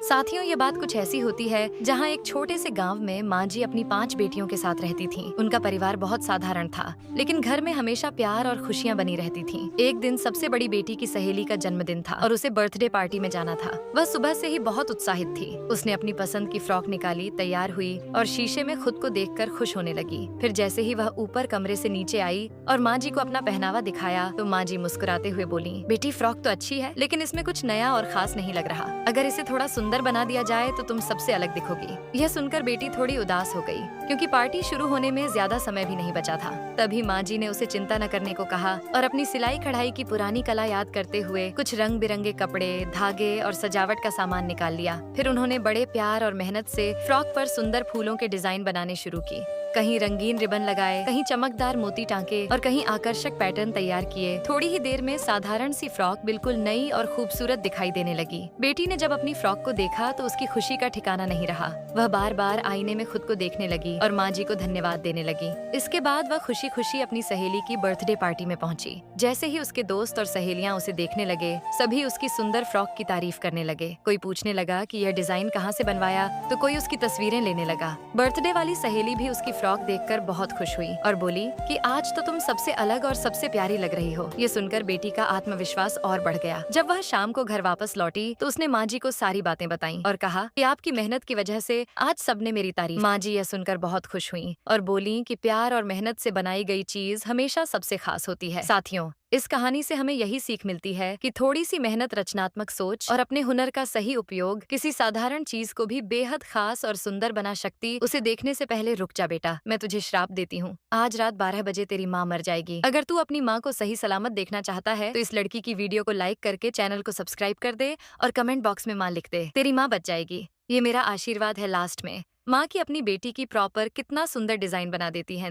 साथियों, ये बात कुछ ऐसी होती है जहाँ एक छोटे से गांव में माँ जी अपनी 5 बेटियों के साथ रहती थीं। उनका परिवार बहुत साधारण था, लेकिन घर में हमेशा प्यार और खुशियाँ बनी रहती थीं। एक दिन सबसे बड़ी बेटी की सहेली का जन्मदिन था और उसे बर्थडे पार्टी में जाना था। वह सुबह से ही बहुत उत्साहित थी। उसने अपनी पसंद की फ्रॉक निकाली, तैयार हुई और शीशे में खुद को देखकर खुश होने लगी। फिर जैसे ही वह ऊपर कमरे से नीचे आई और माँ जी को अपना पहनावा दिखाया तो माँ जी मुस्कुराते हुए बोली, बेटी फ्रॉक तो अच्छी है, लेकिन इसमें कुछ नया और खास नहीं लग रहा। अगर इसे थोड़ा सुंदर बना दिया जाए तो तुम सबसे अलग दिखोगी। यह सुनकर बेटी थोड़ी उदास हो गई, क्योंकि पार्टी शुरू होने में ज्यादा समय भी नहीं बचा था। तभी माँ जी ने उसे चिंता न करने को कहा और अपनी सिलाई कढ़ाई की पुरानी कला याद करते हुए कुछ रंग बिरंगे कपड़े, धागे और सजावट का सामान निकाल लिया। फिर उन्होंने बड़े प्यार और मेहनत से फ्रॉक पर सुंदर फूलों के डिजाइन बनाने शुरू की। कहीं रंगीन रिबन लगाए, कहीं चमकदार मोती टांके और कहीं आकर्षक पैटर्न तैयार किए। थोड़ी ही देर में साधारण सी फ्रॉक बिल्कुल नई और खूबसूरत दिखाई देने लगी। बेटी ने जब अपनी फ्रॉक को देखा तो उसकी खुशी का ठिकाना नहीं रहा। वह बार बार आईने में खुद को देखने लगी और माँ जी को धन्यवाद देने लगी। इसके बाद वह खुशी खुशी अपनी सहेली की बर्थडे पार्टी में पहुंची। जैसे ही उसके दोस्त और सहेलियां उसे देखने लगे, सभी उसकी सुंदर फ्रॉक की तारीफ करने लगे। कोई पूछने लगा कि यह डिजाइन कहाँ से बनवाया, तो कोई उसकी तस्वीरें लेने लगा। बर्थडे वाली सहेली भी उसकी फ्रॉक देखकर बहुत खुश हुई और बोली कि आज तो तुम सबसे अलग और सबसे प्यारी लग रही हो। ये सुनकर बेटी का आत्मविश्वास और बढ़ गया। जब वह शाम को घर वापस लौटी तो उसने माँ जी को सारी बातें बताईं और कहा कि आपकी मेहनत की वजह से आज सबने मेरी तारीफ। माँ जी यह सुनकर बहुत खुश हुई और बोली कि प्यार और मेहनत से बनाई गई चीज हमेशा सबसे खास होती है। साथियों, इस कहानी से हमें यही सीख मिलती है कि थोड़ी सी मेहनत, रचनात्मक सोच और अपने हुनर का सही उपयोग किसी साधारण चीज को भी बेहद खास और सुंदर बना सकती। उसे देखने से पहले रुक जा बेटा, मैं तुझे श्राप देती हूँ, आज रात 12 बजे तेरी माँ मर जाएगी। अगर तू अपनी माँ को सही सलामत देखना चाहता है तो इस लड़की की वीडियो को लाइक करके चैनल को सब्सक्राइब कर दे और कमेंट बॉक्स में माँ लिख दे, तेरी माँ बच जाएगी। ये मेरा आशीर्वाद है। लास्ट में माँ की अपनी बेटी की प्रॉपर कितना सुंदर डिजाइन बना देती है।